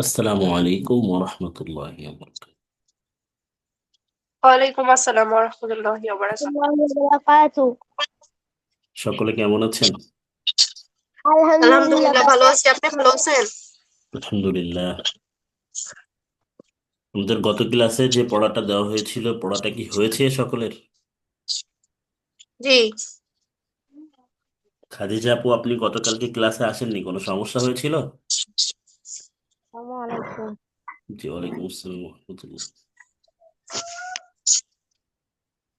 আসসালামু আলাইকুম ওয়া রাহমাতুল্লাহি ওয়া বারাকাতুহু। ওয়ালাইকুম আসসালাম ওয়া রাহমাতুল্লাহি ওয়া বারাকাতুহু। الله وبركاته. সকলে কেমন আছেন? الحمد لله. আলহামদুলিল্লাহ ভালো আছি, আপনি ভালো আছেন? আলহামদুলিল্লাহ। আমাদের গত ক্লাসে যে পড়াটা দেওয়া হয়েছিল, পড়াটা কি হয়েছে সকলের? জি। খাদিজা আপু, আপনি গতকালকে ক্লাসে আসেননি, কোনো সমস্যা হয়েছিল? السلام عليكم. জি, ওয়ালাইকুম আসসালাম ওয়া রাহমাতুল্লাহ।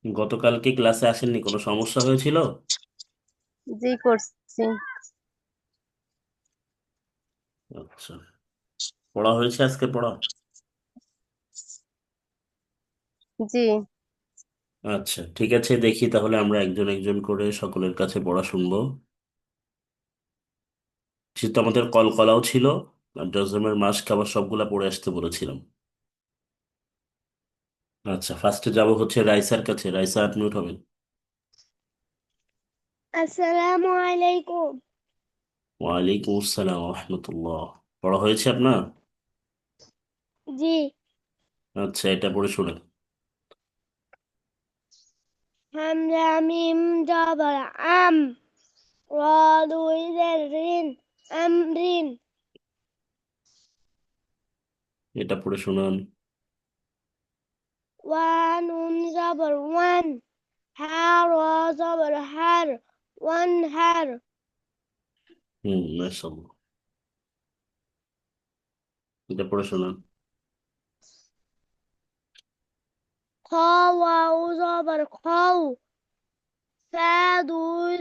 গতকালকে ক্লাসে আসেননি, কোনো সমস্যা হয়েছিল? জি করছি। আচ্ছা, পড়া হয়েছে আজকে পড়া? জি। আচ্ছা, ঠিক আছে, দেখি তাহলে আমরা একজন একজন করে সকলের কাছে পড়া শুনবো। যেহেতু আমাদের কলকলাও ছিল আর জজমের মাস খাবার সবগুলা পড়ে আসতে বলেছিলাম। আচ্ছা, ফার্স্টে যাব হচ্ছে রাইসার কাছে। রাইসা, আপনি উঠাবেন। السلام عليكم. ওয়ালাইকুম আসসালাম রহমতুল্লাহ। পড়া হয়েছে আপনার? জি। আচ্ছা, এটা পড়ে শোনেন। হামজা মিম জবর আম রা দুই জের রিন আমরিন এটা পড়ে শোনান। ওয়া নুন জবর ওয়ান হা রা জবর হার ওয়ান হার মাশাআল্লাহ। এটা পড়ে শোনান। খ ওয়াও জবর খাও ফা দুই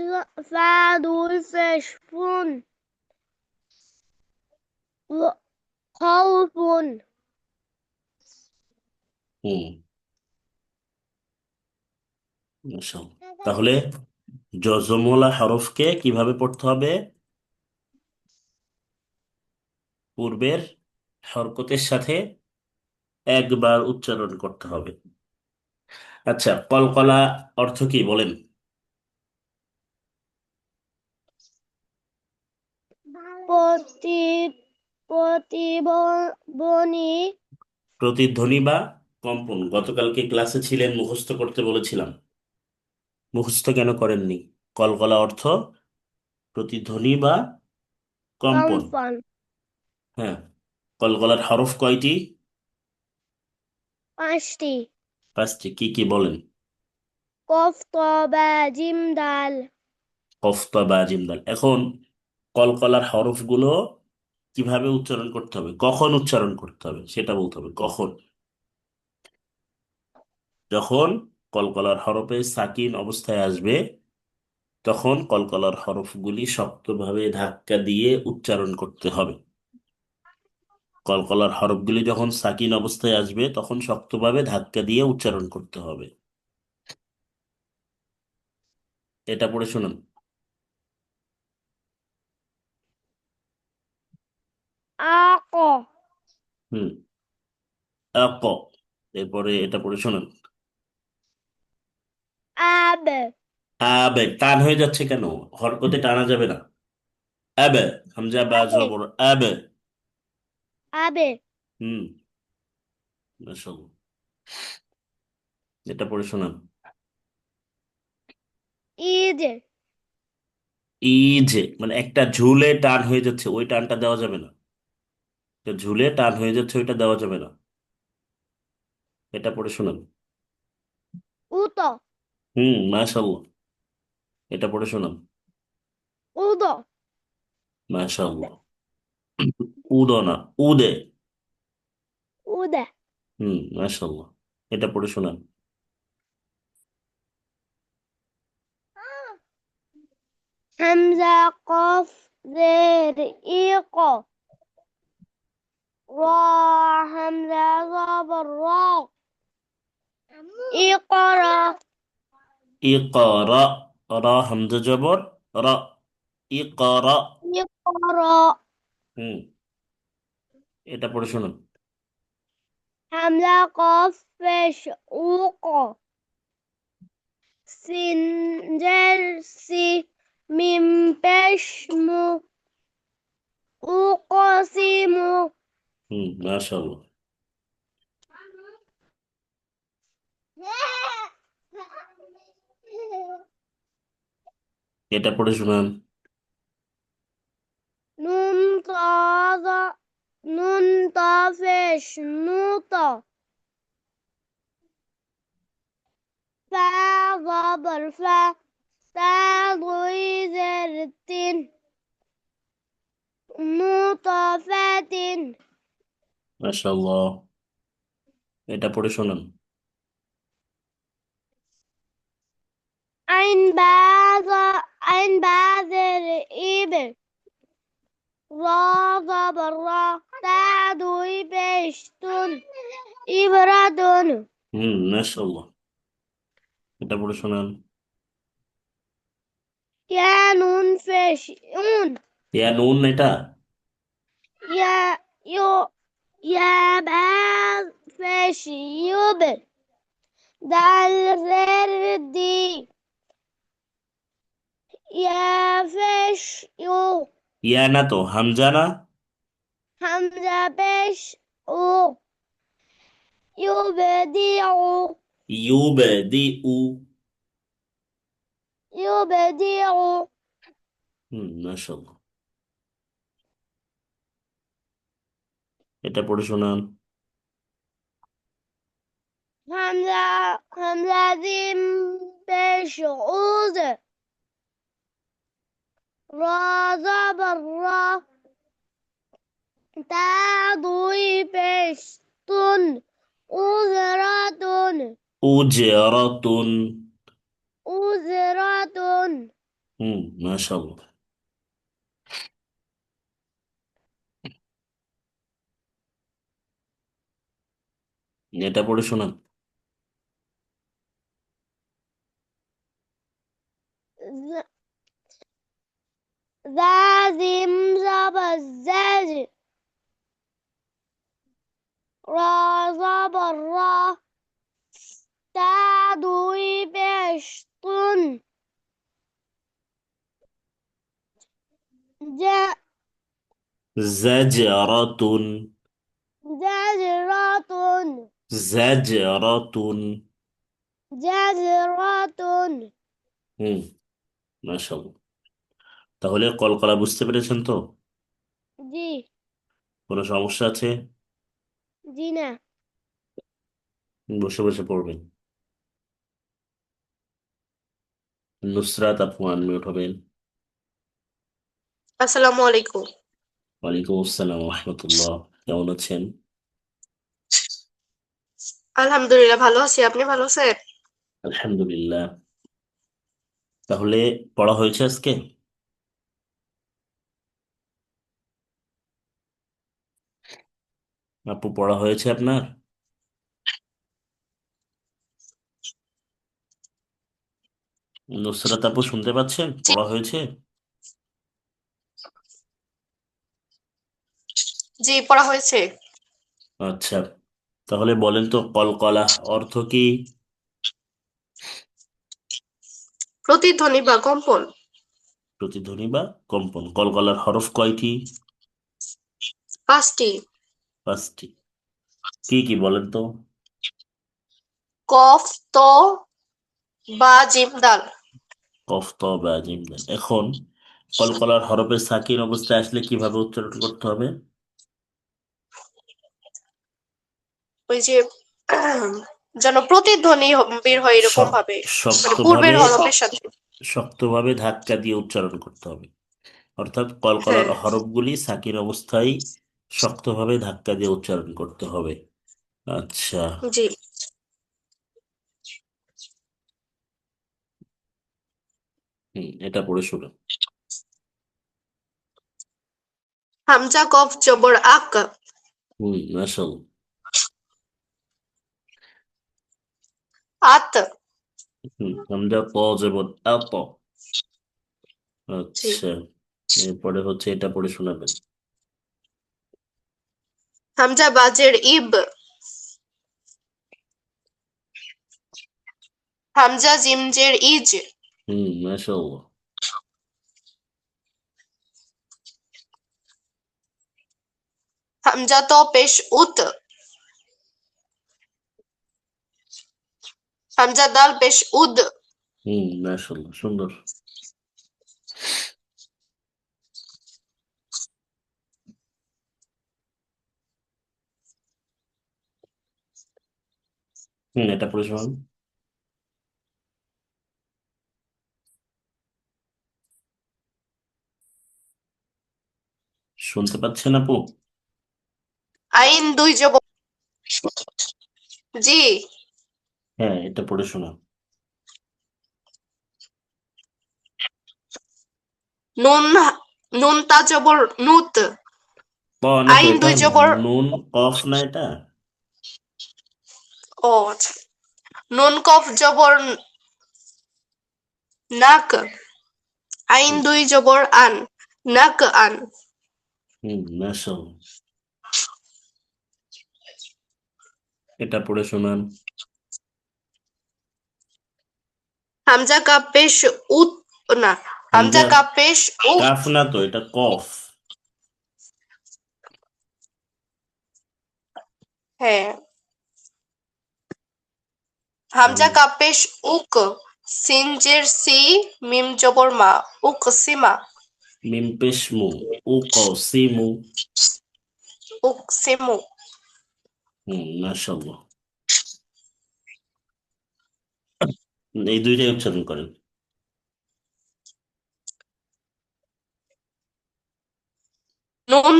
ফা দুই পেশ ফুন খাউফুন হুম মাশাআল্লাহ। তাহলে জজমওয়ালা হরফকে কিভাবে পড়তে হবে? পূর্বের হরকতের সাথে একবার উচ্চারণ করতে হবে। আচ্ছা, কলকলা অর্থ কি বলেন? প্রতি প্রতিবনী প্রতিধ্বনি বা কম্পন। গতকালকে ক্লাসে ছিলেন, মুখস্থ করতে বলেছিলাম, মুখস্থ কেন করেননি? কলকলা অর্থ প্রতিধ্বনি বা কম্পন। কম্পন হ্যাঁ, কলকলার হরফ কয়টি? পাঁচটি পাঁচটি। কি কি বলেন? কফ তবা জিম দাল কফ ত বা জিম দাল। এখন কলকলার হরফগুলো কিভাবে উচ্চারণ করতে হবে, কখন উচ্চারণ করতে হবে সেটা বলতে হবে। কখন? যখন কলকলার হরফে সাকিন অবস্থায় আসবে, তখন কলকলার হরফগুলি শক্তভাবে ধাক্কা দিয়ে উচ্চারণ করতে হবে। কলকলার হরফগুলি যখন সাকিন অবস্থায় আসবে, তখন শক্তভাবে ধাক্কা দিয়ে উচ্চারণ করতে হবে। এটা পড়ে শুনুন। আক হুম ক। এরপরে এটা পড়ে শুনুন। আব আবে, টান হয়ে যাচ্ছে কেন? হরকতে টানা যাবে না। আবে, হামজা বা আবে জবর আবে। আবে হুম মাশাআল্লাহ। এটা পড়ে শোনান। ঈদ এই যে মানে একটা ঝুলে টান হয়ে যাচ্ছে, ওই টানটা দেওয়া যাবে না। একটা ঝুলে টান হয়ে যাচ্ছে, ওইটা দেওয়া যাবে না। এটা পড়ে শোনান। উত মাশাআল্লাহ। এটা পড়ে শোনান। উদ মাশাআল্লাহ। উদনা, উদে। উদ মাশাআল্লাহ। এটা পড়ে শোনান। হামজা কফ জের ইক রা হামজা জবর রা ইকরা ইকরা, রা হামজা জবর রা, ইকরা। ইকরা হুম এটা পড়ে শোনান। হামজা কফ পেশ উক সিন জের সি মিম পেশ মু উকসিমু মাশাআল্লাহ। এটা পড়ে শোনান। নুন তাজা নুন তাফেশ নুতা ফা জাবর ফা তা দুই জের তিন নুতাফাতিন মাশাআল্লাহ। এটা পড়ে শোনান। আইন বাজের ইবে রা জাবর রা তা দুই পেশ তুন ইবরাতুন মাশাআল্লাহ। এটা পড়ে শোনান। ইয়া নুন পেশ উন ইয়া নুন এটা। ইয়া ইউ ইয়া বা পেশ ইউব দাল জের দি ইয়া পেশ ইউ ইয়া না তো, হামজা না। হামজা পেশ উ ইউবদিউ ইউবদিউ। ইউবদিউ মাশাআল্লাহ। এটা পড়ে শোনান। হামজা জিম পেশ উজ রা জাবর রা তা দুই পেশ তুন উজরাতুন উজরাতুন। উজরাতুন মাশাআল্লাহ। এটা পড়ে শোনান। জা জিম জাবর জাজ রা জাবর রা তা দুই পেশ তুন জাজরাতুন। জাজরাতুন জাজরাতুন। জাজরাতুন হুম মাশাআল্লাহ। তাহলে কলকলা বুঝতে পেরেছেন তো? জি কোনো সমস্যা আছে? জি না বসে বসে পড়বেন। নুসরাত আপু আনমিউট হবেন। আসসালামু আলাইকুম। ওয়ালাইকুম আসসালাম রহমতুল্লাহ। কেমন আছেন? আলহামদুলিল্লাহ ভালো আছি, আপনি ভালো আছেন? আলহামদুলিল্লাহ। তাহলে পড়া হয়েছে আজকে? আপু পড়া হয়েছে আপনার? নুসরাত আপু শুনতে পাচ্ছেন? জি পড়া হয়েছে? জি পড়া হয়েছে। আচ্ছা, তাহলে বলেন তো কলকলা অর্থ কি? প্রতিধ্বনি বা কম্পন। প্রতিধ্বনি বা কম্পন। কলকলার হরফ কয়টি? 5টি। 5টি। কি কি বলেন তো? কফ, ত, বা, জিম, দাল। কফ ত বা জিম দাল। এখন কলকলার হরফের সাকিন অবস্থায় আসলে কিভাবে উচ্চারণ করতে হবে? ওই যে যেন প্রতিধ্বনি বের হয় এরকম শক- ভাবে, মানে পূর্বের শক্তভাবে হরফের সাথে। শক্তভাবে ধাক্কা দিয়ে উচ্চারণ করতে হবে। অর্থাৎ কলকলার হ্যাঁ হরফগুলি সাকিন অবস্থায় শক্তভাবে ধাক্কা দিয়ে উচ্চারণ করতে হবে। আচ্ছা। জি। এটা পড়ে শুনুন। হামজা কফ জবর আক, মাশাআল্লাহ। আত। হামজা ত যেমন এত। জি। আচ্ছা, এরপরে হচ্ছে এটা পড়ে শোনাবেন। হামজা বাজের ইব, হামজা জিমজের ইজ, মাশাআল্লাহ। হামজা ত পেশ উত, হামজা দাল পেশ উদ, মাশাআল্লাহ, সুন্দর। এটা পড়ে শোনান। শুনতে পাচ্ছেন আপু? আইন দুই জবর, জি। হ্যাঁ, এটা পড়ে শোনান। নুন, নুন তা জবর নুত, না তো, আইন এটা দুই জবর, নুন কফ না এটা? ও আচ্ছা। নুন কফ জবর নাক, আইন হুম দুই জবর আন, নাক আন। মাশাআল্লাহ, এটা পড়ে শোনান। হামজা কাপ পেশ উত, না, হামজা হামজা কাপ পেশ উ, কাফ না তো, এটা কফ। হ্যাঁ। হামজা তাহলে কাপ পেশ উক, সিনজের সি, মিম জবর মা, উক সিমা, মিম পেশ মু, উ কসিমু। উক সিমু। মাশাআল্লাহ, এই দুইটাই উচ্চারণ করেন। নুন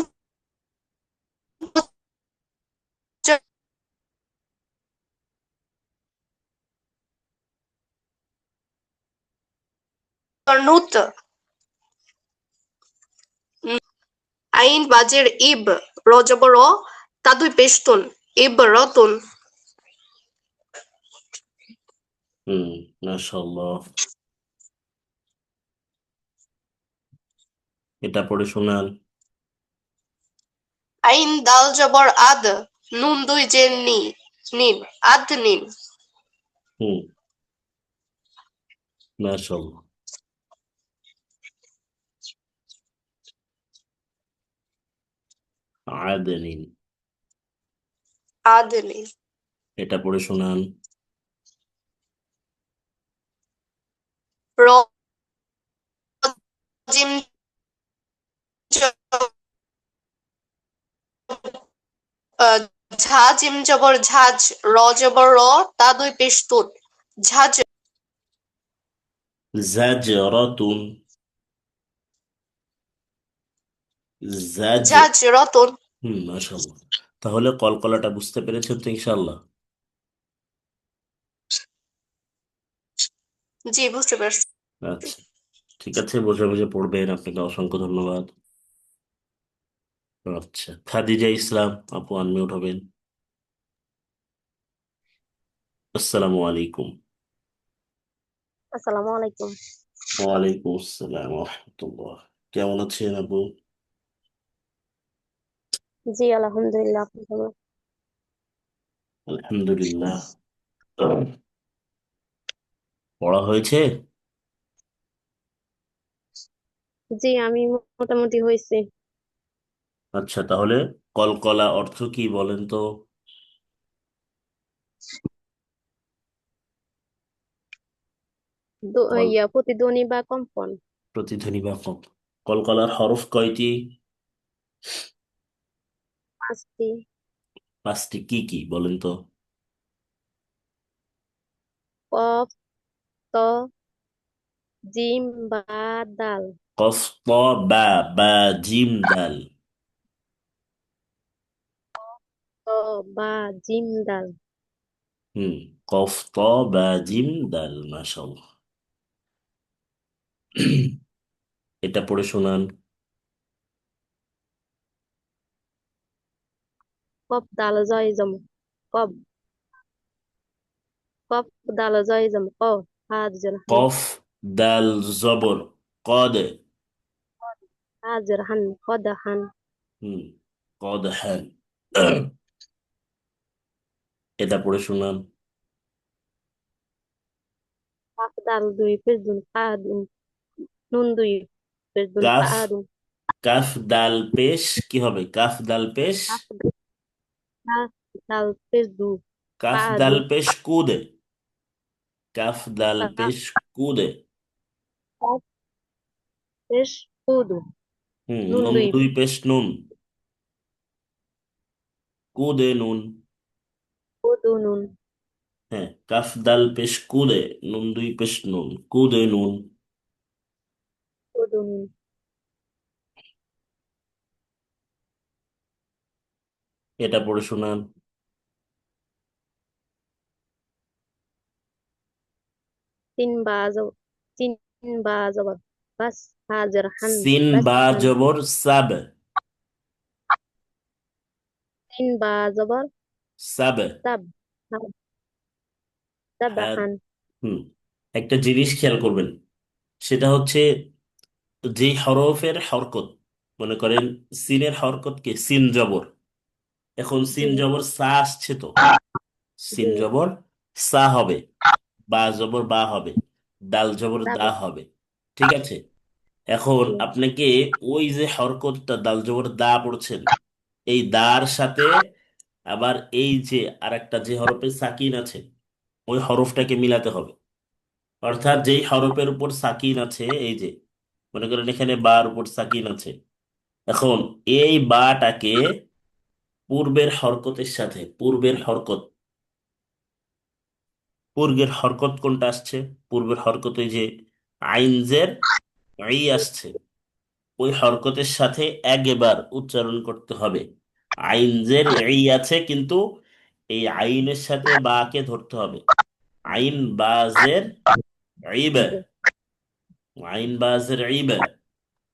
জবর নুত, আইন বাজের ইব, র জবর র, তা দুই পেশতুন, ইব রতুন। হুম মাশাআল্লাহ, এটা পড়ে শোনান। আইন দাল জবর আদ, নুন দুই জের নি, নিন, আদ নিন। হুম মাশাআল্লাহ, আদেনিন, আদ নিন। এটা পড়ে শোনান। র জিম জ- ঝা জিম জবর ঝাঝ, র জবর র, তা দুই পেশতুন, ঝাঝ, জাজরাতুন, জাজ। ঝাঝ রতুন। মাশাআল্লাহ, তাহলে কলকলাটা বুঝতে পেরেছেন তো ইনশাআল্লাহ? জি, বুঝতে পারছি। আচ্ছা, ঠিক আছে, বুঝে বুঝে পড়বেন, আপনাকে অসংখ্য ধন্যবাদ। আচ্ছা, খাদিজা ইসলাম আপু আনমিউট হবেন। আসসালামু আলাইকুম। আসসালামু আলাইকুম। ওয়ালাইকুম আসসালাম ওয়া রাহমাতুল্লাহ। কেমন আছেন আপু? জি আলহামদুলিল্লাহ, আপনি কেমন? আলহামদুলিল্লাহ। পড়া হয়েছে? জি আমি মোটামুটি হয়েছে। আচ্ছা, তাহলে কলকলা অর্থ কি বলেন তো? কল প্রতিধ্বনি বা কম্পন। প্রতিধ্বনি বা কম্প। কলকলার হরফ কয়টি? পাঁচটি। পাঁচটি, কি কি বলেন তো? কফ, ত, জিম বা দাল। কফ ত বা, বা জিম দাল। ত বা জিম দাল। হুম কফ ত বা জিম দাল, মাশাআল্লাহ। এটা পড়ে শোনান। কফ দাল জয় জম, কফ, কফ দাল জয় জম, ক, হাজর হান, কফ দাল জবর কদ। হাজর হান, কদ হান। হুম কদ হ্যান। এটা পড়ে শোনান। কাফ দাল দুই পেজুন কাদুন, নুন দুই পেজুন কাফ কাদুন। কাফ দাল পেশ কি হবে? কাফ দাল পেশ, কাফ দাল দাল পেশ দু কাফ পা দাল দু পেশ কুদে, কাফ দাল কাফ পেশ কুদে। কাফ পেশ কুদু নুন নুন দুই দুই পেশ নুন, কুদে নুন। কুদু নুন হ্যাঁ, কাফ দাল পেশ কুদে, নুন দুই পেশ নুন, কুদে নুন। কুদু নুন এটা পড়ে শোনান। তিন বা জব তিন বা জবর বাস হাজার হান সিন বাস বা হান জবর সাব, তিন বা জবর সাব। সাব সাব সাব হ্যাঁ। হান হুম। একটা জিনিস খেয়াল করবেন, সেটা হচ্ছে যে হরফের হরকত, মনে করেন সিনের হরকত কি? সিন জবর। এখন জি সিন জবর সা আসছে তো, জি সিন জবর সা হবে, বা জবর বা হবে, দাল জবর সাব দা হবে। ঠিক আছে। এখন জি আপনাকে ওই যে হরকতটা দাল জবর দা পড়ছেন, এই দার সাথে আবার এই যে আরেকটা যে হরফে সাকিন আছে, ওই হরফটাকে মিলাতে হবে। অর্থাৎ যেই হরফের উপর সাকিন আছে, এই যে মনে করেন এখানে বার উপর সাকিন আছে, এখন এই বাটাকে পূর্বের হরকতের সাথে, পূর্বের হরকত কোনটা আসছে? পূর্বের হরকতে যে আইন জের ই আসছে, ওই হরকতের সাথে একবার উচ্চারণ করতে হবে। আইন জের ই আছে, কিন্তু এই আইনের সাথে বাকে ধরতে হবে। আইন বা জের ইবে, ইব আইন বা জের ইবে।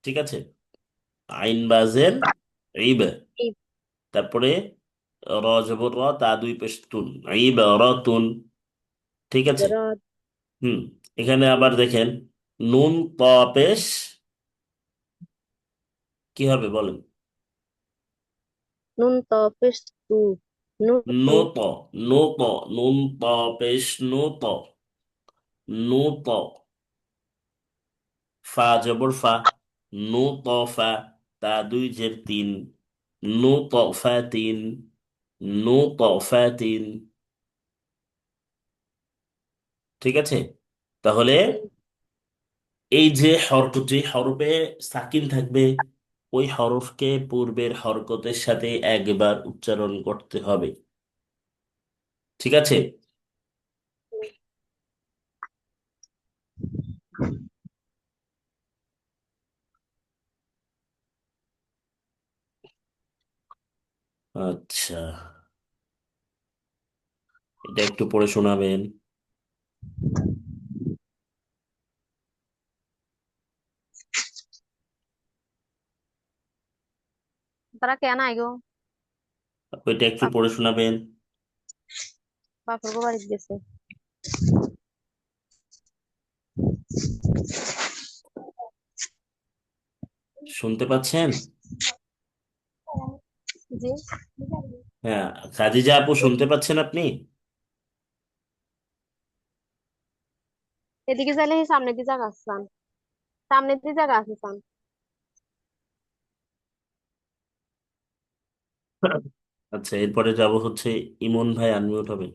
ঠিক আছে। আইন বা জের ইবে। ইব তারপরে র জবর র, তা দুই পেশ তুন, ইবে রতুন। ঠিক আছে। রদ হুম। এখানে আবার দেখেন, নুন ত পেশ কি হবে বলেন? নুন ত পেশ তু নো নুতু ত, নো ত, নুন ত পেশ নো ত, নো ত। ফা জবর ফা, নো ত ফা, তা দুই জের তিন, নো ত ফা তিন, নো ত ফা তিন। ঠিক আছে। তাহলে জি এই যে হরফ, যে হরফে সাকিন থাকবে, ওই হরফকে পূর্বের হরকতের সাথে একবার উচ্চারণ করতে হবে। ঠিক আছে। আচ্ছা, এটা একটু পড়ে শোনাবেন। তারা কেন আইগো ওইটা একটু বাপ পড়ে শোনাবেন। বাপর গো বাড়িতে গেছে শুনতে পাচ্ছেন? জি হ্যাঁ, খাদিজা আপু শুনতে পাচ্ছেন আপনি? এদিকে চাইলে সামনে দিয়ে জায়গা আছে সামনে দিয়ে জায়গা আছে আচ্ছা, এরপরে যাব হচ্ছে ইমন ভাই, আনমিউট হবে।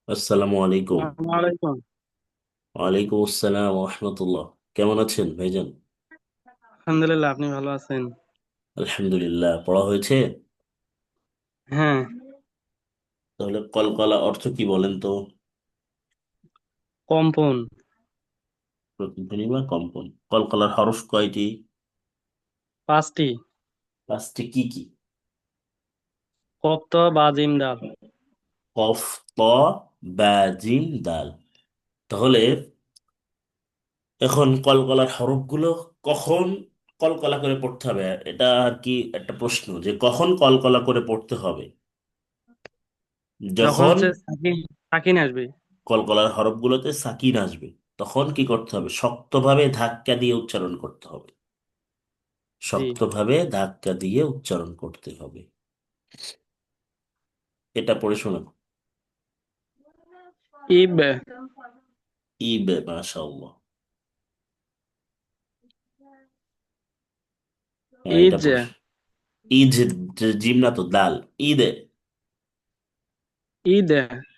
আসসালামু আলাইকুম। আসসালামু আলাইকুম। ওয়ালাইকুম আসসালাম রহমতুল্লাহ। কেমন আছেন ভাইজান? আলহামদুলিল্লাহ, আপনি ভালো আছেন? আলহামদুলিল্লাহ। পড়া হয়েছে? হ্যাঁ। তাহলে কলকলা অর্থ কি বলেন তো? কম্পন। প্রতিধ্বনি বা কম্পন। কলকলার হরফ কয়টি? 5টি। পাঁচটি। কি কি? কফ ত বা জিম দাল। কফ, ত, বা, জিম, দাল। তাহলে এখন কলকলার হরফগুলো কখন কলকলা করে পড়তে হবে, এটা আর কি একটা প্রশ্ন, যে কখন কলকলা করে পড়তে হবে। যখন যখন হচ্ছে সাকিন সাকিন আসবে। কলকলার হরফগুলোতে সাকিন আসবে, তখন কি করতে হবে? শক্তভাবে ধাক্কা দিয়ে উচ্চারণ করতে হবে। জি। শক্তভাবে ধাক্কা দিয়ে উচ্চারণ করতে হবে। এটা পড়ে শোনান। ইব ইব, মাশাআল্লাহ। হ্যাঁ, এটা ইজ, পড়ে। ইজ, জিম না তো, দাল। ঈদ। ঈদ,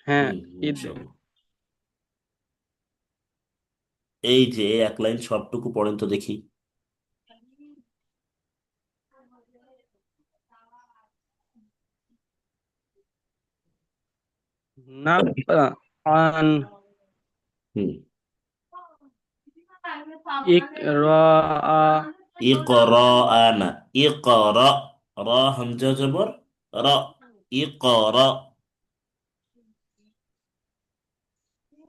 হ্যাঁ, হুম, ঈদ। মাশাআল্লাহ। এই যে এই এক লাইন সবটুকু পড়েন তো দেখি। নাব্বা আন হুম। ইকরা, ইকরা আনা, ইকরা, র হামজা জবর র, ইকরা।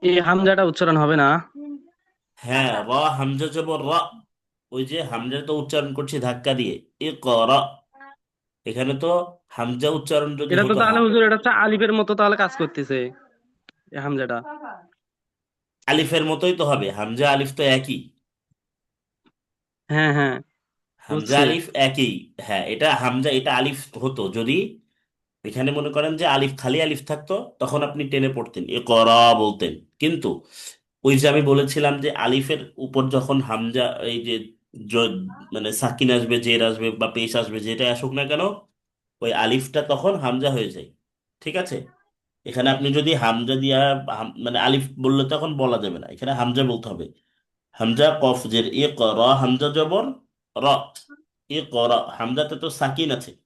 এই হামজাটা উচ্চারণ হবে না? হ্যাঁ, র হামজা জবর র। ওই যে হামজা তো উচ্চারণ করছি ধাক্কা দিয়ে, ইকরা। এখানে তো হামজা উচ্চারণ যদি এটা তো হতো তাহলে হুজুর, এটা হচ্ছে আলিফের মতো তাহলে কাজ করতেছে এই হামজাটা। আলিফের মতোই তো হবে, হামজা আলিফ তো একই। হ্যাঁ, হ্যাঁ, হামজা বুঝছি। আলিফ একই। হ্যাঁ, এটা হামজা, এটা আলিফ হতো যদি এখানে মনে করেন যে আলিফ, খালি আলিফ থাকতো, তখন আপনি টেনে পড়তেন, এ করা বলতেন। কিন্তু ওই যে আমি বলেছিলাম যে আলিফের উপর যখন হামজা, এই যে জ- মানে সাকিন আসবে, জের আসবে বা পেশ আসবে, যেটা আসুক না কেন, ওই আলিফটা তখন হামজা হয়ে যায়। ঠিক আছে? এখানে আপনি যদি হামজা দিয়া মানে আলিফ বললে তখন বলা যাবে না, এখানে হামজা বলতে হবে। হামজা কফ জের, এ করা, হামজা জবর র, এ করা। হামজাতে তো সাকিন আছে।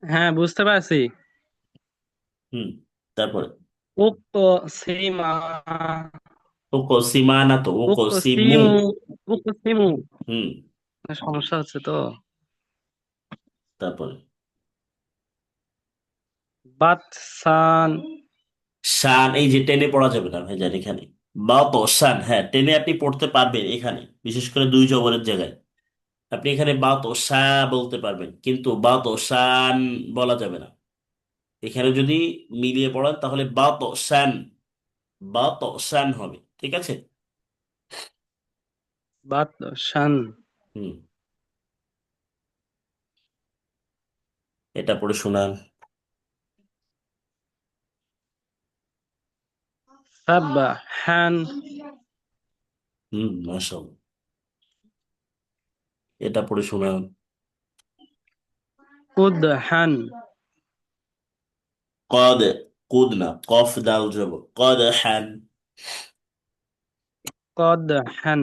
হ্যাঁ, বুঝতে পারছি। হুম। তারপরে উক্ত সীমা, ও কসিমা না তো, ও উক্ত কসিমু। সিমু, উক্ত সিমু। হুম। সমস্যা হচ্ছে তো। তারপরে বাতসান, শান, এই যে টেনে পড়া যাবে না ভাইজান এখানে। বা তো শান, হ্যাঁ টেনে আপনি পড়তে পারবেন এখানে, বিশেষ করে দুই জবরের জায়গায়। আপনি এখানে বা তো সা বলতে পারবেন, কিন্তু বা তো শান বলা যাবে না। এখানে যদি মিলিয়ে পড়ান তাহলে বা তো শান, বা তো শান হবে। ঠিক আছে? বাতসান, হুম। এটা পড়ে শোনান। সাবহান, হুম, মাশাআল্লাহ। এটা পড়ে শোনান। কুদহান, কদ, কুদ না, কফ দাল জবর, কদ হ্যান। কদহান,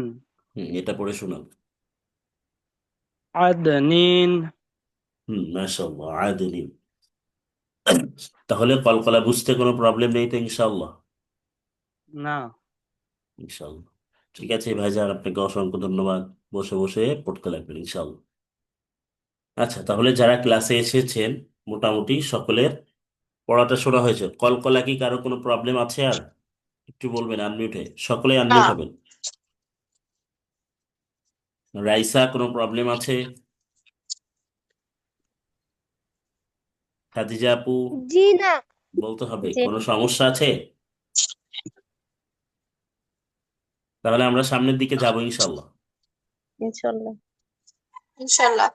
হুম, এটা পড়ে শোনান। আদনিন। হুম, মাশাআল্লাহ, আদিন। তাহলে কলকলা বুঝতে কোনো প্রবলেম নেই তো, ইনশাআল্লাহ। না। ইনশাআল্লাহ। ঠিক আছে ভাইজান, আপনাকে অসংখ্য ধন্যবাদ। বসে বসে পড়তে লাগবেন ইনশাআল্লাহ। আচ্ছা, তাহলে যারা ক্লাসে এসেছেন মোটামুটি সকলের পড়াটা শোনা হয়েছে। কলকলা কি কারো কোনো প্রবলেম আছে আর? একটু বলবেন আনমিউট হয়ে, সকলেই না। আনমিউট হবেন। রাইসা, কোনো প্রবলেম আছে? খাদিজা আপু, জি না। বলতে হবে জি। কোনো সমস্যা আছে? তাহলে আমরা সামনের দিকে যাবো ইনশাআল্লাহ। ইনশাল্লাহ। ইনশাল্লাহ।